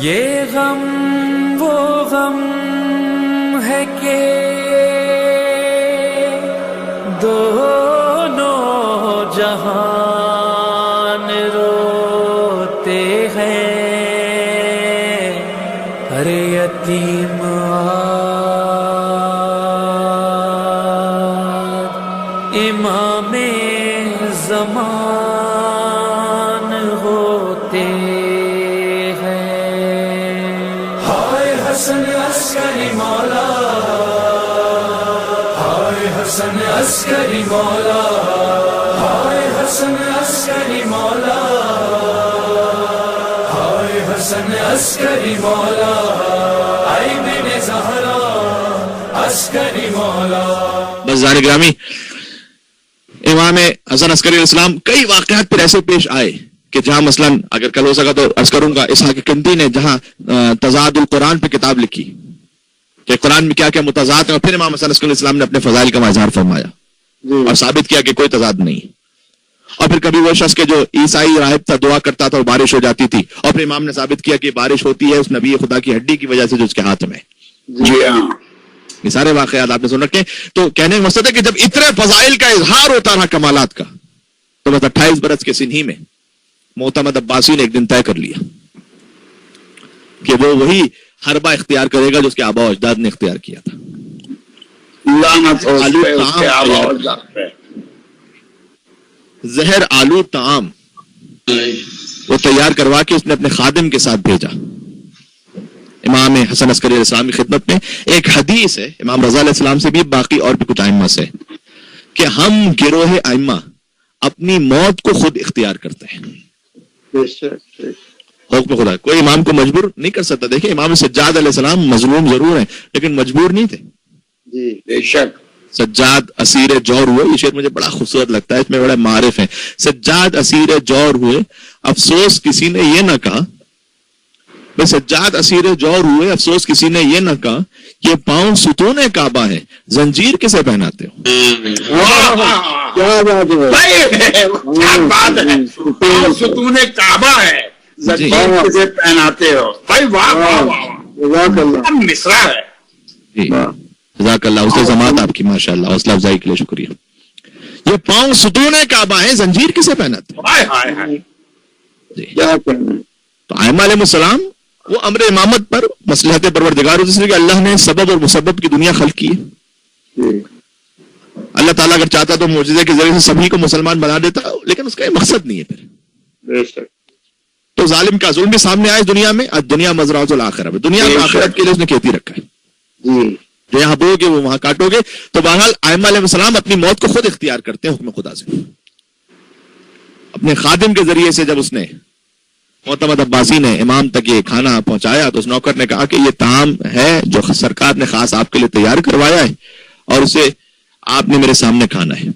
یہ غم وہ غم ہے کہ دونوں جہان روتے ہیں، ہر یتیم امام زمان ہوتے ہیں۔ ہائے حسن عسکری مولا، ہائے حسن عسکری مولا، ہائے حسن عسکری مولا، ہائے حسن عسکری مولا، اے بن زہرا عسکری مولا۔ بس زار گرامی، امام حسن عسکری علیہ السلام کئی واقعات پھر ایسے پیش آئے کہ جہاں مثلا اگر کل ہو سکا تو عرض کروں گا، اسحاق کندی نے جہاں تضاد القرآن پہ کتاب لکھی کہ قرآن میں کیا کیا متضاد ہیں، اور پھر امام حسن عسکری علیہ السلام نے اپنے فضائل کا اظہار فرمایا اور ثابت کیا کہ کوئی تضاد نہیں۔ اور پھر کبھی وہ شخص کے جو عیسائی راہب تھا دعا کرتا تھا اور بارش ہو جاتی تھی، اور پھر امام نے ثابت کیا کہ بارش ہوتی ہے اس نبی خدا کی ہڈی کی وجہ سے جو اس کے ہاتھ میں۔ جی ہاں، یہ سارے واقعات آپ نے سن رکھے۔ تو کہنے کا مقصد ہے کہ جب اتنے فضائل کا اظہار ہوتا رہا کمالات کا، تو بس 28 برس کے سنہی میں معتمد عباسی نے ایک دن طے کر لیا کہ وہ وہی حربہ اختیار کرے گا جو اس کے آبا و اجداد نے اختیار کیا تھا۔ لعنت ہو اس پہ، اس کے آبا و اجداد پہ۔ زہر آلو طعام وہ تیار کروا کے اس نے اپنے خادم کے ساتھ بھیجا۔ امام حسن عسکری علیہ السلام کی خدمت میں ایک حدیث ہے امام رضا علیہ السلام سے بھی، باقی اور بھی کچھ ائمہ سے، کہ ہم گروہ ائمہ اپنی موت کو خود اختیار کرتے ہیں، حکم خدا۔ کوئی امام کو مجبور نہیں کر سکتا۔ دیکھیں امام سجاد علیہ السلام مظلوم ضرور ہیں لیکن مجبور نہیں تھے۔ جی بے شک۔ سجاد اسیر جور ہوئے، یہ شعر مجھے بڑا خوبصورت لگتا ہے، اس میں بڑے معارف ہیں۔ سجاد اسیر جور ہوئے، افسوس کسی نے یہ نہ کہا، سجاد اسیر جور ہوئے، افسوس کسی نے یہ نہ کہا، یہ پاؤں ستون کعبہ ہے، زنجیر کسے پہناتے ہو؟ کیا بات ہے، پاؤں ستون کعبہ ہے، زنجیر کسے پہناتے ہو؟ بھائی واہ واہ واہ، مصرع ہے۔ جی جزاک اللہ، حسن سماعت آپ کی ماشاءاللہ، حوصلہ افزائی کے لیے شکریہ۔ یہ پاؤں ستون کعبہ ہیں، زنجیر کسے پہناتے ہو؟ جی تو ائمہ علیہ السلام وہ امر امامت پر مصلحت پروردگار ہوتی ہے کہ اللہ نے سبب اور مسبب کی دنیا خلق کی ہے۔ اللہ تعالیٰ اگر چاہتا تو معجزے کے ذریعے سے سبھی کو مسلمان بنا دیتا، لیکن اس کا یہ مقصد نہیں ہے۔ پھر تو ظالم کا ظلم بھی سامنے آئے دنیا میں، دنیا مزرعۃ الاخرہ، دنیا میں آخرت کے لیے اس نے کھیتی رکھا ہے، جو یہاں بو گے وہ وہاں کاٹو گے۔ تو بہرحال ائمہ علیہ السلام اپنی موت کو خود اختیار کرتے ہیں حکم خدا سے۔ اپنے خادم کے ذریعے سے جب اس نے معتمد عباسی نے امام تک یہ کھانا پہنچایا تو اس نوکر نے کہا کہ یہ طعام ہے جو سرکار نے خاص آپ کے لیے تیار کروایا ہے اور اسے آپ نے میرے سامنے کھانا ہے۔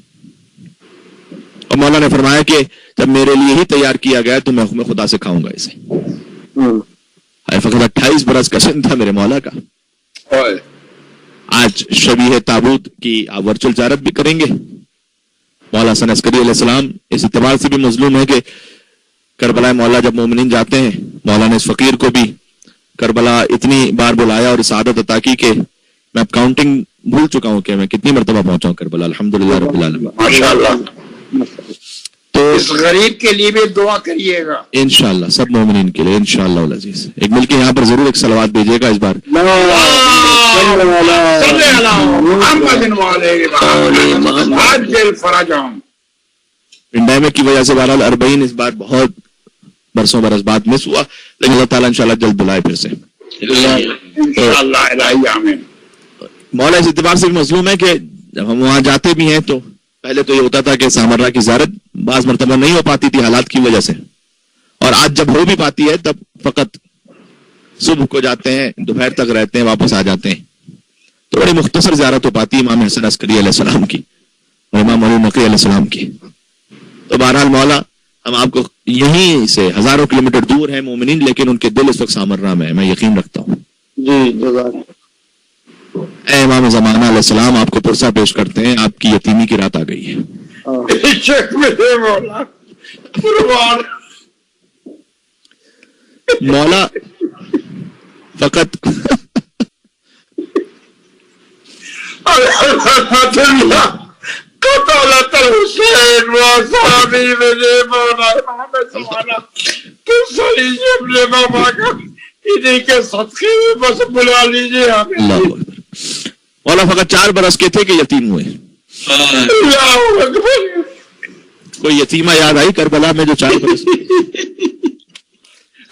اور مولا نے فرمایا کہ جب میرے لیے ہی تیار کیا گیا تو میں حکم خدا سے کھاؤں گا اسے۔ فقط 28 برس کا سن تھا میرے مولا کا۔ آج شبیہ تابوت کی آپ ورچوئل زیارت بھی کریں گے۔ مولا حسن عسکری علیہ السلام اس اعتبار سے بھی مظلوم ہے کہ کربلا مولا جب مومنین جاتے ہیں، مولا نے اس فقیر کو بھی کربلا اتنی بار بلایا اور سعادت عطا کی کہ میں اب کاؤنٹنگ بھول چکا ہوں کہ میں کتنی مرتبہ پہنچا ہوں کربلا، الحمدللہ رب العالمین۔ ماشاءاللہ۔ تو اس غریب کے لیے بھی دعا کریے گا انشاءاللہ، سب مومنین کے لیے انشاءاللہ العزیز۔ ایک مل کے یہاں پر ضرور ایک صلوات بھیجیے گا اس بار۔ پینڈیمک کی وجہ سے بہرحال 40 اس بار بہت برسوں برس بعد مس ہوا، لیکن اللہ تعالیٰ انشاءاللہ جلد بلائے پھر سے مولا۔ اس اعتبار سے بھی مظلوم ہے کہ جب ہم وہاں جاتے بھی ہیں تو پہلے تو یہ ہوتا تھا کہ سامرا کی زیارت بعض مرتبہ نہیں ہو پاتی تھی حالات کی وجہ سے، اور آج جب ہو بھی پاتی ہے تب فقط صبح کو جاتے ہیں، دوپہر تک رہتے ہیں، واپس آ جاتے ہیں، تو بڑی مختصر زیارت ہو پاتی ہے امام حسن عسکری علیہ السلام کی اور امام علی نقی علیہ السلام کی۔ تو بہرحال مولا ہم آپ کو یہیں سے ہزاروں کلومیٹر دور ہیں مومنین، لیکن ان کے دل اس وقت سامرا میں ہے، میں یقین رکھتا ہوں۔ جی جزاک اے امام زمانہ علیہ السلام، آپ کو پرسہ پیش کرتے ہیں، آپ کی یتیمی کی رات آ گئی ہے۔ مولا فقط انہیں کے صدقے میں بس بلا لیجیے۔ اللہ اکبر۔ مولا فقط 4 برس کے تھے کہ یتیم ہوئے۔ اللہ اکبر۔ کوئی یتیمہ یاد آئی کربلا میں جو 4 برس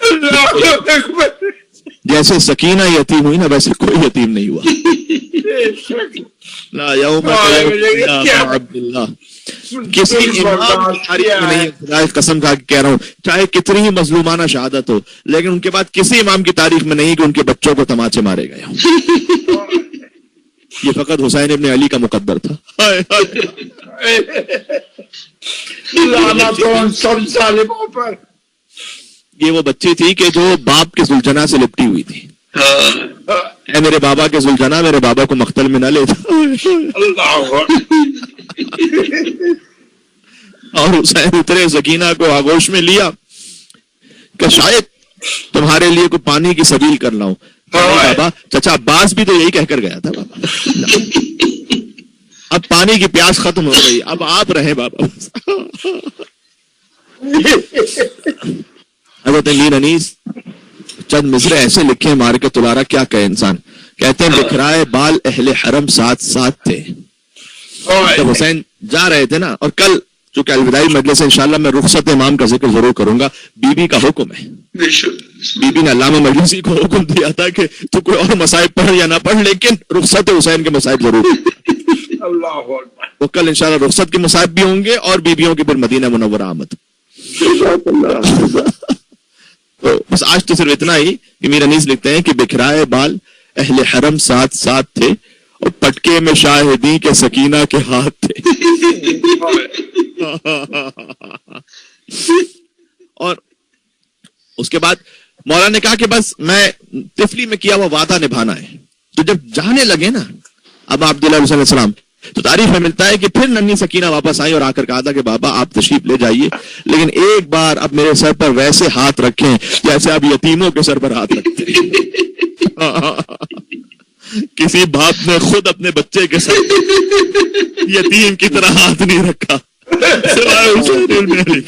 اللہ اکبر۔ جیسے سکینہ یتیم ہوئی نا، ویسے کوئی یتیم نہیں ہوا۔ لا یوم عبداللہ، کسی امام کی تاریخ میں نہیں، خدا کی قسم کھا کے کہہ رہا ہوں، چاہے کتنی ہی مظلومانہ شہادت ہو، لیکن ان کے بعد کسی امام کی تاریخ میں نہیں کہ ان کے بچوں کو تماچے مارے گئے ہوں۔ یہ فقط حسین ابن علی کا مقدر تھا۔ لعنت ہو ان سب ظالموں پر۔ یہ وہ بچی تھی کہ جو باپ کے زلجنا سے لپٹی ہوئی تھی۔ اے میرے بابا کے زلجنا، میرے بابا کو مقتل میں نہ لے جا۔ اور حسین اترے، سکینہ کو آغوش میں لیا کہ شاید تمہارے لیے کوئی پانی کی سبیل کر لاؤں۔ بابا، چچا عباس بھی تو یہی کہہ کر گیا تھا بابا، اب پانی کی پیاس ختم ہو گئی، اب آپ رہے بابا۔ حضرت امیر انیس چند مصرے ایسے لکھے مار کے تلارا، کیا کہے انسان۔ کہتے ہیں بکھرائے بال اہل حرم ساتھ ساتھ تھے۔ جب حسین جا رہے تھے نا، اور کل چونکہ الوداعی مجلس ہے انشاءاللہ میں رخصت امام کا ذکر ضرور کروں گا، بی بی کا حکم ہے۔ بی بی نے علامہ مجلسی کو حکم دیا تھا کہ تو کوئی اور مصائب پڑھ یا نہ پڑھ، لیکن رخصت حسین کے مصائب ضرور۔ وہ کل انشاءاللہ رخصت کے مصائب بھی ہوں گے، اور بیویوں کی پھر مدینہ منورہ آمد۔ تو بس آج تو صرف اتنا ہی کہ میر انیس لکھتے ہیں کہ بکھرائے بال اہل حرم ساتھ ساتھ تھے، اور پٹکے میں شاہدی کے سکینہ کے ہاتھ تھے۔ اور اس کے بعد مولا نے کہا کہ بس میں طفلی میں کیا وہ وعدہ نبھانا ہے۔ تو جب جانے لگے نا اب عبداللہ علیہ السلام، تو تاریخ میں ملتا ہے کہ پھر ننھی سکینہ واپس آئی اور آ کر کہا تھا کہ بابا آپ تشریف لے جائیے، لیکن ایک بار اب میرے سر پر ویسے ہاتھ رکھیں جیسے آپ یتیموں کے سر پر ہاتھ رکھتے ہیں۔ کسی باپ نے خود اپنے بچے کے سر یتیم کی طرح ہاتھ نہیں رکھا سوائے حسین ابن علی۔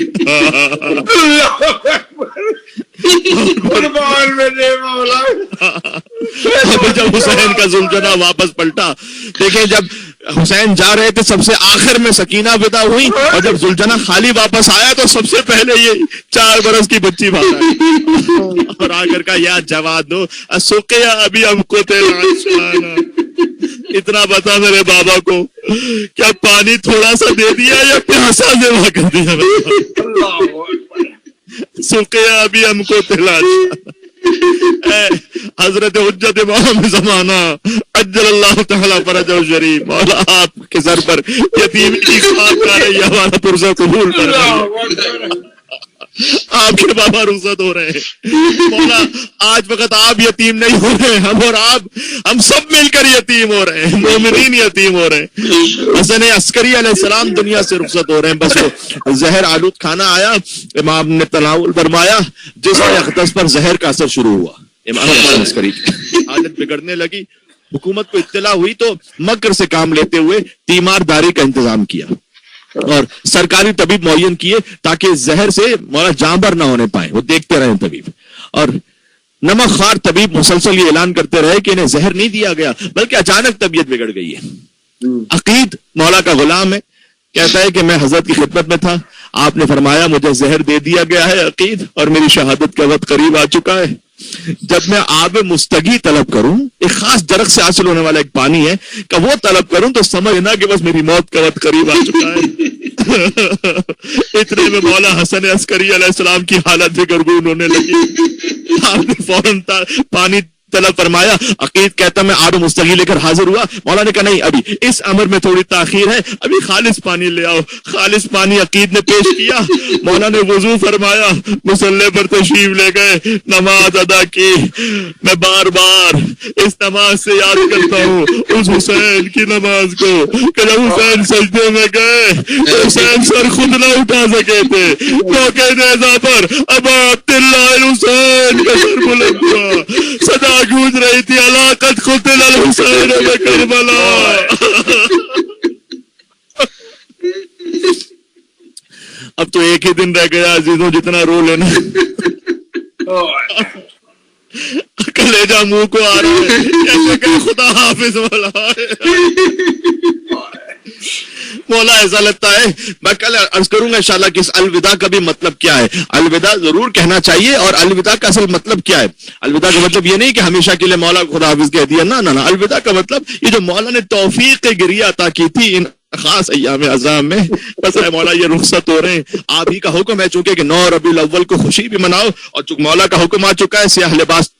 جب حسین کا زلجنا واپس پلٹا، دیکھیں جب حسین جا رہے تھے سب سے آخر میں سکینہ ودا ہوئی، اور جب زلجنا خالی واپس آیا تو سب سے پہلے یہ 4 برس کی بچی بات آئی، اور آ کر کا یا جواد دو سقیا ابھی ہم کو اتنا بتا میرے بابا کو، کیا پانی تھوڑا سا دے دیا یا پیاسا ذبح کر دیا؟ سقیا ابھی ہم کو حضرت حجت امام زمانہ عجل اللہ تعالیٰ فرجہ شریف، مولا آپ کے سر پر یتیم کی خاک آ رہی ہے، ہمارا پرزہ قبول کر رہا ہے۔ آپ کے بابا رخصت ہو رہے ہیں مولا، آج فقط آپ یتیم نہیں ہو رہے، ہم اور آپ، ہم سب مل کر یتیم ہو رہے ہیں، مومنین یتیم ہو رہے ہیں۔ حسن عسکری علیہ السلام دنیا سے رخصت ہو رہے ہیں، بس وہ زہر آلود کھانا آیا، امام نے تناول فرمایا، جس کے اقدس پر زہر کا اثر شروع ہوا، امام حسن عسکری کی حالت بگڑنے لگی۔ حکومت کو اطلاع ہوئی تو مکر سے کام لیتے ہوئے تیمارداری کا انتظام کیا اور سرکاری طبیب معین کیے تاکہ زہر سے مولا جانبر نہ ہونے پائے، وہ دیکھتے رہے طبیب، اور نمک خوار طبیب مسلسل یہ اعلان کرتے رہے کہ انہیں زہر نہیں دیا گیا بلکہ اچانک طبیعت بگڑ گئی ہے۔ عقید مولا کا غلام ہے، کہتا ہے کہ میں حضرت کی خدمت میں تھا، آپ نے فرمایا مجھے زہر دے دیا گیا ہے عقید، اور میری شہادت کا وقت قریب آ چکا ہے، جب میں آب مستگی طلب کروں، ایک خاص درخت سے حاصل ہونے والا ایک پانی ہے کہ وہ طلب کروں تو سمجھنا کہ بس میری موت کا وقت قریب آ چکا ہے۔ اتنے میں مولا حسن عسکری علیہ السلام کی حالت دگرگون ہونے لگی، آپ نے فوراً پانی طلب فرمایا. عقید کہتا میں آب مستغی لے کر حاضر ہوا. مولا نے کہا نہیں ابھی اس امر میں تھوڑی تاخیر ہے, ابھی خالص پانی لے آؤ. خالص پانی عقید نے پیش کیا. مولا نے وضو فرمایا, مصلی پر تشریف لے گئے, نماز ادا کی. میں بار بار اس نماز سے یاد کرتا ہوں اس حسین کی نماز کو کہ جب حسین سجدے میں گئے حسین سر خود نہ اٹھا سکے تھے, موقع نیزہ پر ابا عبداللہ الحسین کا سر بلند ہوا, صدا گونج رہی تھی علاقت قتل الحسین بکربلا. اب تو ایک ہی دن رہ گیا عزیزوں, جتنا رو لینا. کلیجہ منہ کو آ رہا ہے جیسے کہ خدا حافظ والا مولا ایسا لگتا ہے. میں کل عرض کروں گا انشاءاللہ کہ اس الوداع کا بھی مطلب کیا ہے. الوداع ضرور کہنا چاہیے, اور الوداع کا اصل مطلب کیا ہے؟ الوداع کا مطلب یہ نہیں کہ ہمیشہ کے لیے مولا خدا حافظ کہہ دیا, نہ. الوداع کا مطلب یہ جو مولا نے توفیق گریہ عطا کی تھی ان خاص ایام عظام میں, بس ہے مولا یہ رخصت ہو رہے ہیں, آپ ہی کا حکم ہے چونکہ کہ 9 ربیع الاول کو خوشی بھی مناؤ, اور چونکہ مولا کا حکم آ چکا ہے سیاہ لباس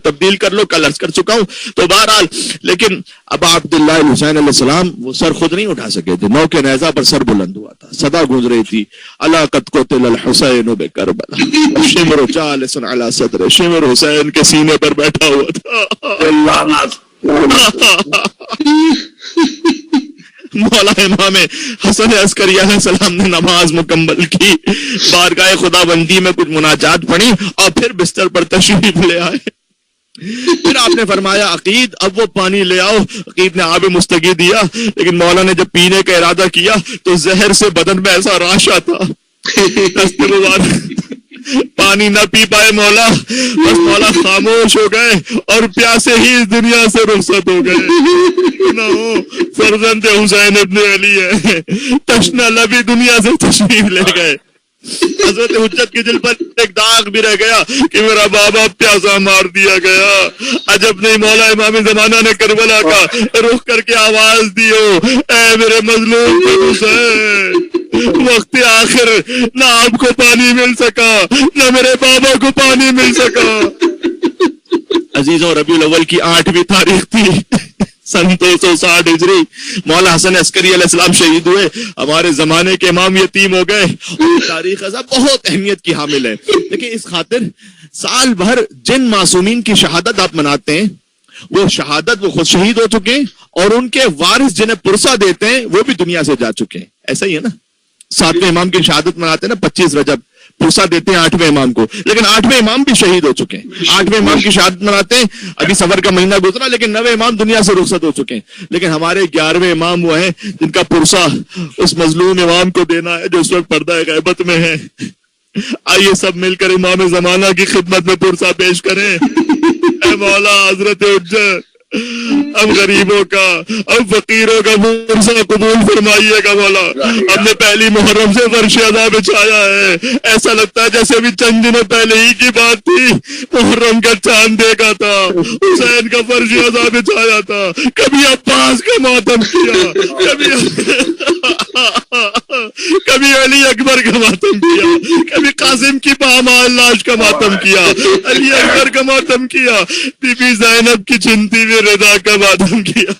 تبدیل کر لو, کل عرض کر چکا ہوں. تو بہرحال لیکن اب عبداللہ الحسین علیہ السلام وہ سر خود نہیں اٹھا سکے تھے, موقع نیزہ پر سر بلند ہوا تھا, صدا گونج رہی تھی اللہ قد قتل الحسین بکربلا, شمر جالس علی صدر, شمر حسین کے سینے پر بیٹھا ہوا تھا. مولا امام حسن عسکری علیہ السلام نے نماز مکمل کی, بارگاہ خدا بندی میں کچھ مناجات پڑھی اور پھر بستر پر تشریف لے آئے. پھر آپ نے فرمایا عقید اب وہ پانی لے آؤ. عقید نے آب مستغی دیا, لیکن مولا نے جب پینے کا ارادہ کیا تو زہر سے بدن میں ایسا راشا تھا پانی نہ پی پائے مولا, بس مولا خاموش ہو گئے اور پیاسے ہی اس دنیا سے رخصت ہو گئے. نہ ہو فرزند حسین ابن علی ہے, تشنہ لبی دنیا سے تشریف لے گئے. حضرت حجت کے دل پر ایک داغ بھی رہ گیا کہ میرا بابا پیاسا مار دیا گیا. عجب نہیں مولا امام زمانہ نے کربلا کا رخ کر کے آواز دی ہو, اے میرے مظلوم حسین, وقت آخر نہ آپ کو پانی مل سکا نہ میرے بابا کو پانی مل سکا. عزیزوں ربیع الاول کی 8ویں تاریخ تھی سن 260 ہجری. مولا حسن عسکری علیہ السلام شہید ہوئے, ہمارے زمانے کے امام یتیم ہو گئے. تاریخ ایسا بہت اہمیت کی حامل ہے. لیکن اس خاطر سال بھر جن معصومین کی شہادت آپ مناتے ہیں وہ شہادت وہ خود شہید ہو چکے ہیں, اور ان کے وارث جنہیں پرسہ دیتے ہیں وہ بھی دنیا سے جا چکے ہیں. ایسا ہی ہے نا, 7ویں امام کی شہادت مناتے ہیں نا 25 رجب, پرسہ دیتے ہیں 8ویں امام کو, لیکن 8ویں امام بھی شہید ہو چکے ہیں. 8ویں امام کی شہادت مناتے ہیں, ابھی صفر کا مہینہ گزرا, لیکن 9ویں امام دنیا سے رخصت ہو چکے ہیں. لیکن ہمارے 11ویں امام وہ ہیں جن کا پرسہ اس مظلوم امام کو دینا ہے جو اس وقت پردہ غیبت میں ہے. آئیے سب مل کر امام زمانہ کی خدمت میں پرسہ پیش کریں. اے مولا حضرت حجت, اب غریبوں کا اب فقیروں کا پرسہ قبول فرمائیے گا مولا. ہم نے پہلی محرم سے فرش ادا بچھایا ہے, ایسا لگتا ہے جیسے بھی چند دنوں پہلے ہی کی بات تھی. محرم کا چاند دیکھا تھا, حسین کا فرش ادا بچھایا تھا, کبھی عباس کا ماتم کیا, کبھی علی اکبر کا ماتم کیا, کبھی قاسم کی پامال لاش کا ماتم کیا, علی اکبر کا ماتم کیا, بی بی زینب کی چنتی میں رضا کا ماتم کیا,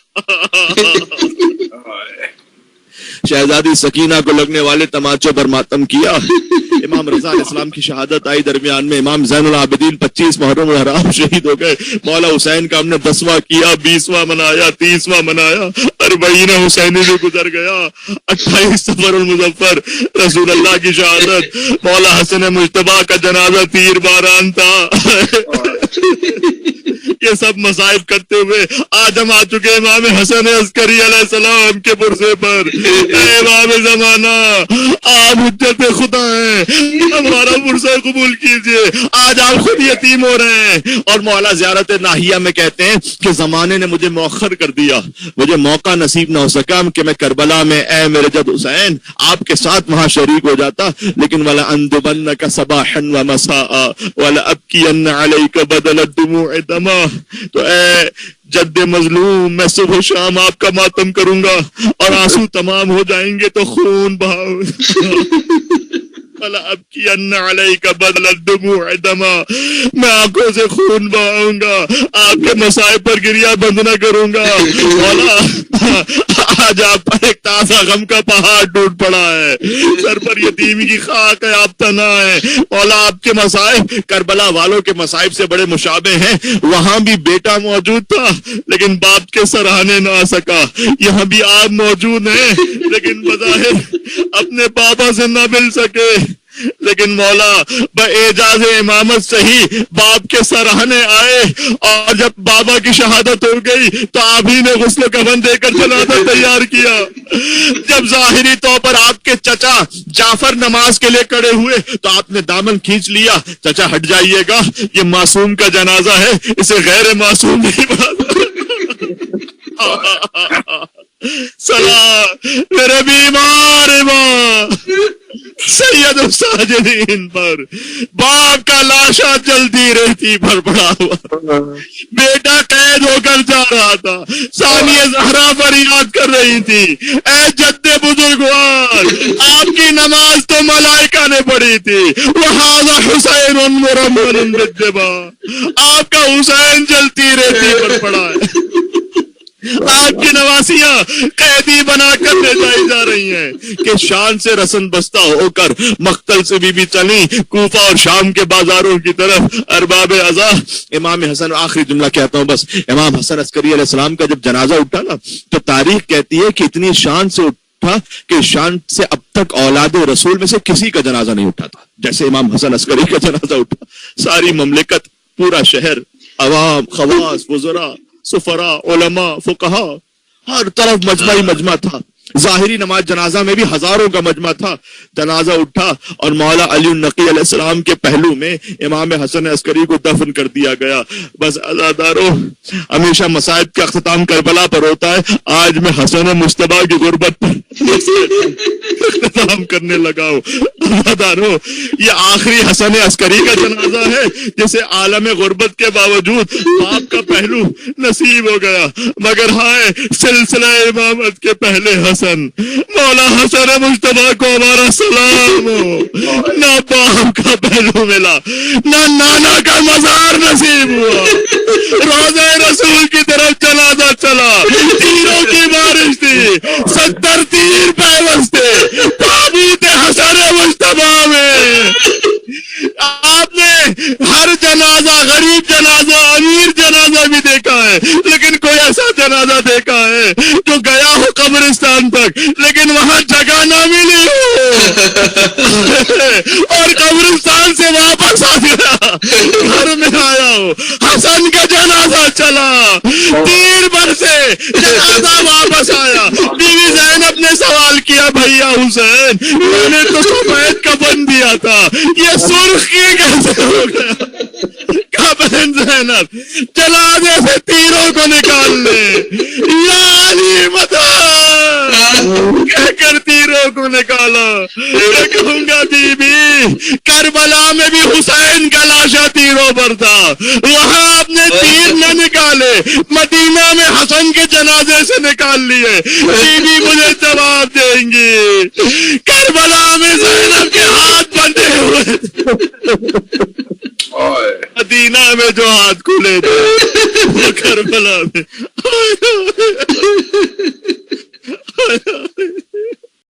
شہزادی سکینہ کو لگنے والے تماچوں پر ماتم کیا. امام رضا علیہ السلام کی شہادت آئی, درمیان میں امام زین العابدین 25 محرم الحرام شہید ہو گئے. مولا حسین کا ہم نے 10واں کیا, 20واں منایا, 30واں منایا, 40 حسینی بھی گزر گیا. 28 صفر المظفر رسول اللہ کی شہادت. مولا حسن مجتبیٰ کا جنازہ تیر باران تھا. یہ سب مصائب کرتے ہوئے آج ہم آ چکے امام حسن عسکری علیہ السلام کے پرسے پر. اے امام زمانہ, آپ حجت خدا ہیں, ہمارا پرسہ قبول کیجئے. آج آپ خود یتیم ہو رہے ہیں. اور مولا زیارت ناہیہ میں کہتے ہیں کہ زمانے نے مجھے مؤخر کر دیا, مجھے موقع نصیب نہ ہو سکا کہ میں کربلا میں اے میرے جد حسین آپ کے ساتھ وہاں شریک ہو جاتا. لیکن وَلَأَنْدُبَنَّكَ صَبَاحًا وَمَسَاءً وَلَأَبْكِيَنَّ عَلَيْكَ بَدَلَ الدُّمُوعِ دَمًا. تو اے جد مظلوم, میں صبح و شام آپ کا ماتم کروں گا, اور آنسو تمام ہو جائیں گے تو خون بہاؤ. فلا ابکین علیک بدل الدموع دما، میں آنکھوں سے خون بہاؤں گا، آپ کے مصائب پر گریہ بند نہ کروں گا۔ مولا آج آپ پر ایک تازہ غم کا پہاڑ ٹوٹ پڑا ہے، سر پر یتیمی کی خاک ہے، آپ تنہا ہے۔ مولا آپ کے مصائب کربلا والوں کے مصائب سے بڑے مشابہ ہیں، وہاں بھی بیٹا موجود تھا لیکن باپ کے سراہنے نہ آ سکا، یہاں بھی آپ موجود ہیں لیکن بظاہر اپنے بابا سے نہ مل سکے، لیکن مولا باعجاز امامت صحیح باپ کے سراہنے آئے، اور جب بابا کی شہادت ہو گئی تو آپ ہی نے غسل و کفن دے کر جنازہ تیار کیا۔ جب ظاہری طور پر آپ کے چچا جعفر نماز کے لیے کھڑے ہوئے تو آپ نے دامن کھینچ لیا، چچا ہٹ جائیے گا، یہ معصوم کا جنازہ ہے، اسے غیر معصوم نہیں بنا۔ سلام میرے بیمار ماں سید الساجدین پر، باپ کا لاشا جلدی رہتی پر پڑا ہوا، بیٹا قید ہو کر جا رہا تھا، ثانیہ زہرا فریاد کر رہی تھی، اے جد بزرگوار آپ کی نماز تو ملائکہ نے پڑھی تھی، وَهَذَا حُسَيْنٌ مُرَمَّنٌ بِالدِّمَاء، آپ کا حسین جلتی رہتی پر پڑا ہے، آپ کی نواسیاں قیدی بنا کر لے جائی جا رہی ہیں کہ شان سے رسن بستہ ہو کر مقتل سے بھی چلیں کوفہ اور شام کے بازاروں کی طرف ارباب عزا۔ امام حسن، آخری جملہ کہتا ہوں بس، امام حسن عسکری علیہ السلام کا جب جنازہ اٹھا نا تو تاریخ کہتی ہے کہ اتنی شان سے اٹھا کہ شان سے اب تک اولاد رسول میں سے کسی کا جنازہ نہیں اٹھا تھا جیسے امام حسن عسکری کا جنازہ اٹھا۔ ساری مملکت، پورا شہر، عوام، خواص، وزراء، سفراء، علماء، فقہا، ہر طرف مجمع ہی مجمع تھا۔ ظاہری نماز جنازہ میں بھی ہزاروں کا مجمع تھا۔ جنازہ اٹھا اور مولا علی النقی علیہ السلام کے پہلو میں امام حسن عسکری کو دفن کر دیا گیا۔ بس عزادارو، ہمیشہ مصائب کا اختتام کربلا پر ہوتا ہے، آج میں حسن مصطفیٰ کی غربت پر اختتام کرنے لگا ہوں۔ عزادارو، یہ آخری حسن عسکری کا جنازہ ہے جسے عالم غربت کے باوجود باپ کا پہلو نصیب ہو گیا، مگر ہائے سلسلہ امامت کے پہلے حسن مولا حسن مصطفیٰ کو ہمارا سلام ہو۔ نہ باپ کا پہلو ملا، نہ نانا کا مزار نصیب ہوا، روضہ رسول کی طرف جنازہ چلا، تیروں کی بارش تھی، 70 تیر پیوست تھے، تابوت حسن مصطفیٰ میں۔ آپ نے ہر جنازہ، غریب جنازہ، امیر جنازہ بھی دیکھا ہے، لیکن کوئی ایسا جنازہ دیکھا ہے جو گیا ہو قبرستان تک لیکن وہاں جگہ نہ ملی ہو اور قبرستان سے واپس آ گیا، گھر میں آیا ہو، حسن کا جنازہ چلا، تیر بھر سے جنازہ واپس آیا۔ بیوی زینب نے سوال کیا، بھیا حسین میں نے تو سفید کفن دیا تھا، یہ سرخ کی کیسے ہو گیا؟ کہا بہن زینب جنازے سے تیروں کو نکال لے، یا علی متا کہہ کر تیروں کو نکالا۔ میں کہوں گا بی بی کربلا میں بھی حسین کا لاشا تیروں پر تھا، وہاں آپ نے تیر نہ نکالے، مدینہ میں حسن کے جنازے سے نکال لیے۔ بی بی مجھے جواب دیں گی، کربلا میں زینب کے ہاتھ بندھے ہوئے مدینہ میں جو ہاتھ کھلے تھے وہ کربلا میں